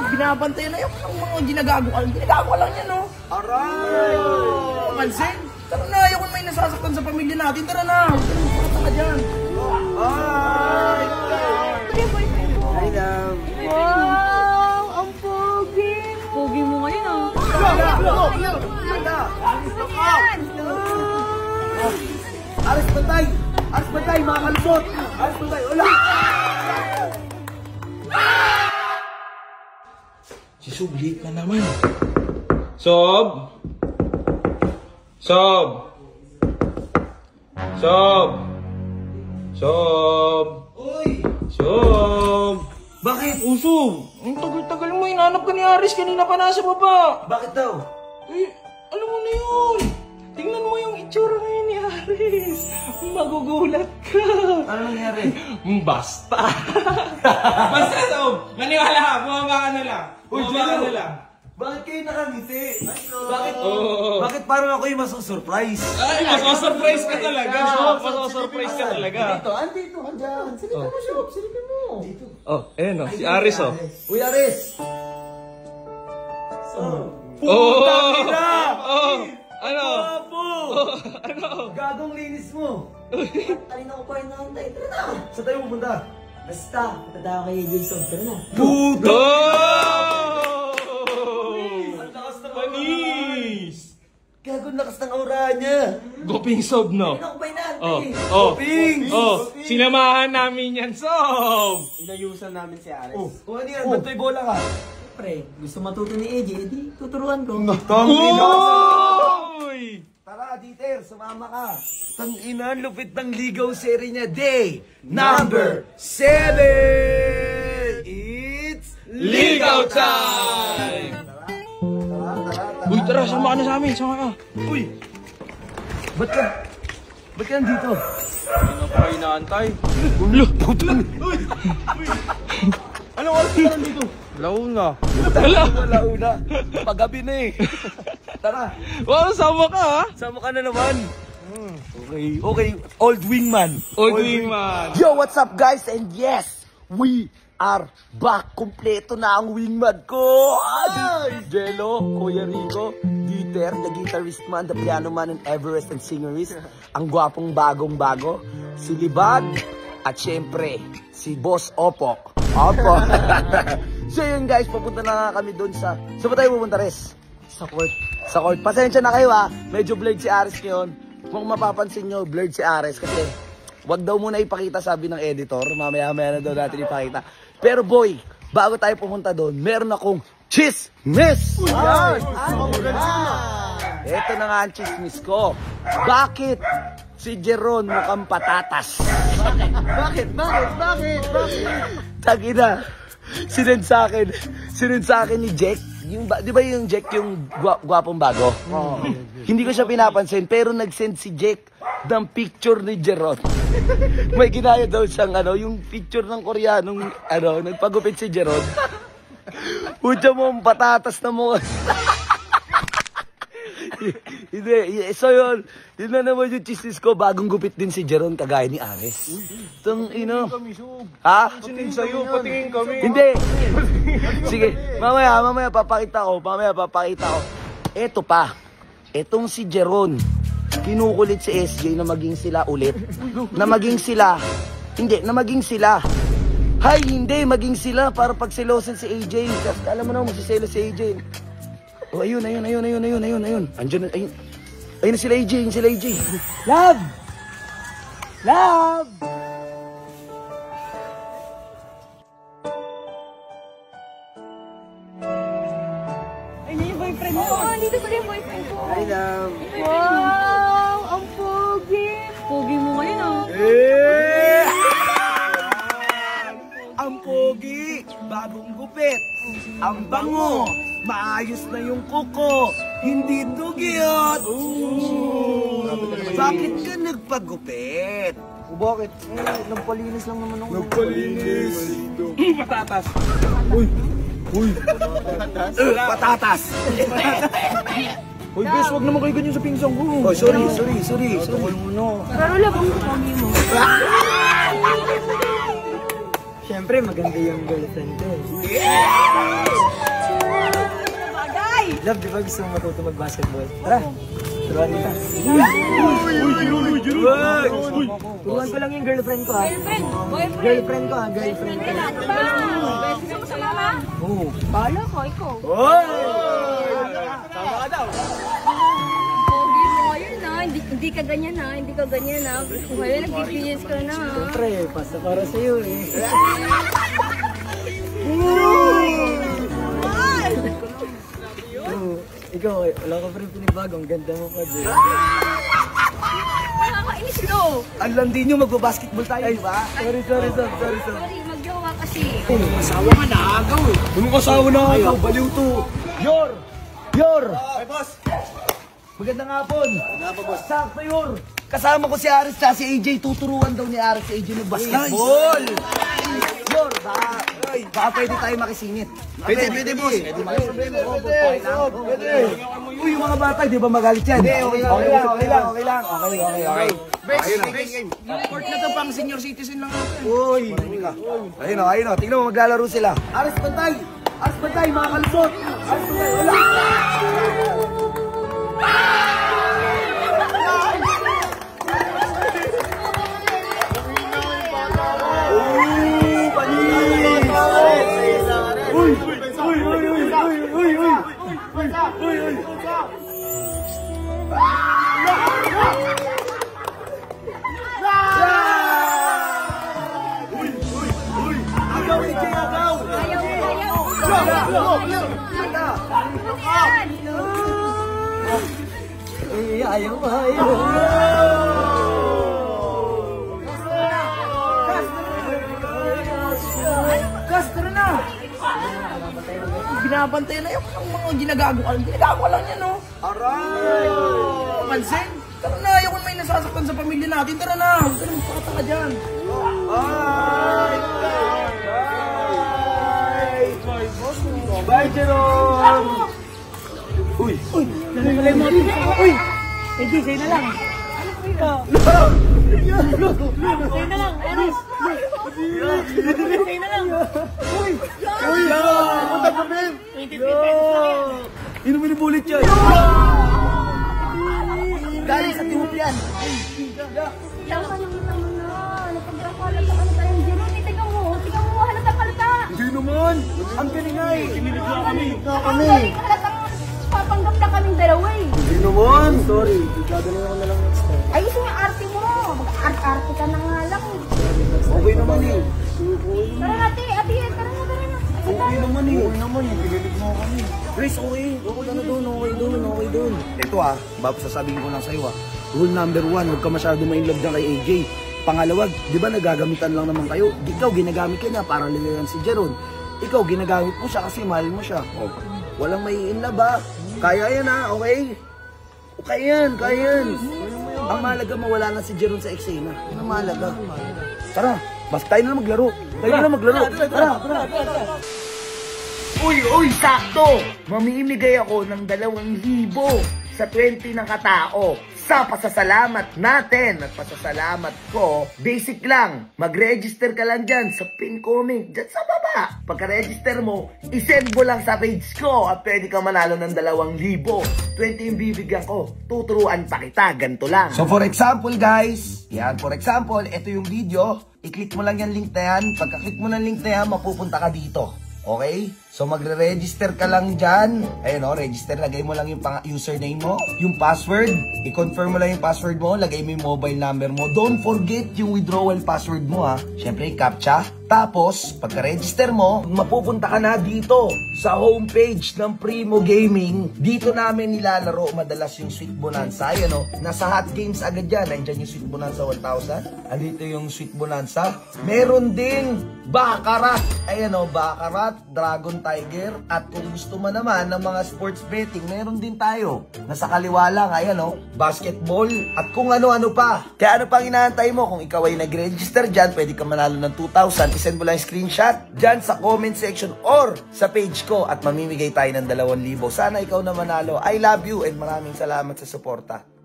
binabantayan na yung mga ginagago ka. Ginagago ka lang yan, no? Aray! Pansin? Tara na, ayaw ko may nasasaktan sa pamilya natin. Tara na, huwag ka nang pakata ka dyan. Ay! Hi, love. Wow! Ang pogi! Pogi mo ngayon, ah. Aris bantay! Aris bantay, mga kalusot! Aris bantay, wala! Si Sob, late na naman. Sob! Sob! Sob! Sob! Uy! Sob! Bakit? Sob! Ang tagal-tagal mo, hinanap ka ni Aris. Kanina pa nasa baba. Bakit daw? Eh, alam mo na yun. Tingnan mo yung itsura ngayon ni Aris. Magugulat ka. Ano nangyari? Basta. Basta, Sob. Maniwala ka. Bumaba ka na lang. Bumaba ka na lang. Bakit kayo nakangiti? Bakit? Oo. Bakit parang ako yung masosurprise? Ay, masosurprise ka talaga, Sob. Masosurprise ka talaga. Andito, andyan. Silipin mo, Sob. Silipin mo. Dito. Oh, ayan o. Si Aris o. Uy, Aris! Oh! Putang Ano? Papo! Ano? Gagong linis mo! Alin ako pa yung nakantay. Tara na! Saan tayo pupunta? Basta, punta tayo kay Jason. Tara na. Puto! Ang lakas ng panis! Gagong lakas ng aura niya! Goping Sob, no? Alin ako pa yung nakantay. Oh, Pings! sinamahan namin yan, Sob! Inayusan namin si Ares. Kung ano yan, ba't may bola ka? Pre, gusto matuto ni AJ, edi tuturuan ko. Uy! Tara, Dieter, sumama ka. Tangina, lupit ng ligaw seri niya. Day number 7! It's Ligaw time! Uy, tara, sama ka na sa amin, sama ka. Uy! Ba't ka nandito? Ano pa kayo naantay? Anong oras ka nandito? Launa. Wala una. Paggabi na eh. Tara, Wow, sama ka ha? sama ka na naman. Okay. Old wingman. Old wingman. Yo, what's up guys? And yes, we are back. Kompleto na ang wingman ko. Jello, Kuya Rico, Dieter, the guitarist man, the piano man, and Everest and singerist. Ang gwapong bagong-bago, si Libag, at syempre, si Boss Opo. Opo. So yun guys, papunta na nga kami doon sa... Saan ba tayo pupunta, Res? Sa court. Sa court. Pasensya na kayo ha. Medyo blurred si Ares ngayon. Kung mapapansin nyo, blurred si Ares kasi wag daw muna ipakita, sabi ng editor. Mamaya-maya na daw natin ipakita. Pero boy, bago tayo pumunta doon, meron akong chismis! Ito na nga ang chismis ko. Bakit si Jeron mukhang patatas? Bakit? Tagina. Sinend sa akin ni Jack. Yung, di ba yung Jack yung gwapong bago? Hindi ko siya pinapansin, pero nag-send si Jack ng picture ni Jeron. May ginaya daw siyang yung picture ng Koreanong nagpagupit si Jeron. Pucha mo, patatas na mo. Hindi, so yun na naman yung chismis ko, bagong gupit din si Jeron kagaya ni Ares. Itong ha? Patingin sa'yo, patingin kami. Hindi. Sige, mamaya papakita ko. Eto pa, etong si Jeron, kinukulit si SJ na maging sila ulit. Na maging sila. Hay, hindi, maging sila para pagselosin si AJ. Kasi alam mo na, magsiselo si AJ. Oh, ayun. Andiyan na, ayun. Ayun na sila AJ, Love! Ayun yung boyfriend mo. Oo, dito pala yung boyfriend ko. Hi, love. Wow! Ang pogi! Pogi mo ngayon, ah. Ang pogi, bagong gupit, ang bango, maayos na yung kuko, hindi dugyot. Bakit ka nagpagupit? Bakit? Nagpalinis lang naman ako. Patatas. Patatas. Uy, bes, wag naman kayo ganyan sa pinsang ko. Oh, sorry. Pero labang pogi mo. Siyempre, maganda yung girlfriend ko. Love, di ba gusto mo matuto mag-basketball? Tara, turuan kita. Turuan ko lang yung girlfriend ko, ha? Boyfriend? Girlfriend ko, ha? Girlfriend ko. Gusto mo sa mama? Oo. Bahala ko, ikaw. Sama ka daw. Pogi mo ngayon na, hindi ka ganyan na, hindi ka ganyan na. Ngayon, nag-experience ka na. Siyempre, pasta para sa'yo, eh. Ikaw, wala ka pa rin pinibago. Ang ganda mo pa, Jay. Nakakainis no. Ang landi nyo, magbabasketball tayo, di ba? Sorry. Sorry, mag-jowa kasi. Asawa ka na agaw eh. Anong kasawa na ako? Baliw to. Yor! Ay, boss. Magandang hapon. Sakto, Yor. Kasama ko si Aris at si AJ. Tuturuan daw ni Aris si AJ ng basketball. Yor, baka pwede tayo makisingit. Pwede, boss. Pwede. Uy, yung mga bata, di ba magalit yan? Okay lang. Yung court na to pang senior citizen lang natin. Uy, ayun o. Tingnan mo, maglalaro sila. Aris, bantay, mga kalusot. Aris, bantay, wala. Ayaw. Castro na! Binabantay na yung mga ginagawa. Ginagawa lang yan, no? Aray! Pansin? Tara na, ayaw kung may nasasaktan sa pamilya natin. Tara na! Huwag ka na magpakataka dyan. Bye, Jerome! Uy! AJ, sa'yo na lang. Ino minubulit yan? Galing sa tiwop yan. Ilang ka naman na. Napagkakalata ka na tayong Jerome. Tingnan mo, halatang halata. Hindi naman. Ang galing ay. Ang galing halatang papanggap na kaming dalawa eh. Hindi naman. Sorry, gagawin ko na lang next time. Ayusin yung arte mo. Mag-arte ka na nga lang eh. Okay naman eh. Tara na, ate, tara na. Okay naman eh. Pinilig mo kami. Grace, okay. Okay doon. Ito bago sasabihin ko lang sa'yo Rule number 1, huwag ka masyado ma-inlove dyan kay AJ. Pangalawa, di ba nagagamitan lang naman kayo? Ikaw, ginagamit ka niya para ligayan si Jeron. Ikaw, ginagamit mo siya kasi mahal mo siya. Walang may inlove Kaya yan okay? Kaya yan. Ang mahalaga mawala na si Jeron sa eksena. Yan ang mahalaga. Tara, basta tayo na maglaro. Tara. Uy, sakto! Mamimigay ako ng 2,000 sa 20 ng katao sa pasasalamat natin at pasasalamat ko. Basic lang, mag-register ka lang dyan sa pin comment dyan sa baba. Pagka-register mo, isend mo lang sa page ko at pwede ka manalo ng 2,000. 20 yung bibigyan ko, tuturuan pa kita, ganito lang. So for example guys, ito yung video. I-click mo lang yung link na yan. Pagka-click mo ng link na yan, mapupunta ka dito. Okay? So magre-register ka lang dyan. Ayun register. Lagay mo lang yung username mo, yung password. I-confirm mo lang yung password mo. Lagay mo yung mobile number mo. Don't forget yung withdrawal password mo Siyempre, CAPTCHA. Tapos, pagka-register mo, mapupunta ka na dito sa homepage ng Primo Gaming. Dito namin nilalaro madalas yung Sweet Bonanza. Ayan nasa Hot Games agad yan. Nandyan yung Sweet Bonanza 1,000. Andito yung Sweet Bonanza. Meron din Baccarat. Ayan Baccarat, Dragon Tiger. At kung gusto mo naman ng mga sports betting, meron din tayo. Nasa kaliwa lang, ayan basketball. At kung ano-ano pa. Kaya ano pang inaantay mo? Kung ikaw ay nag-register dyan, pwede ka manalo ng 2,000. I-send mo lang yung screenshot dyan sa comment section or sa page ko at mamimigay tayo ng 2,000. Sana ikaw na manalo. I love you and maraming salamat sa suporta.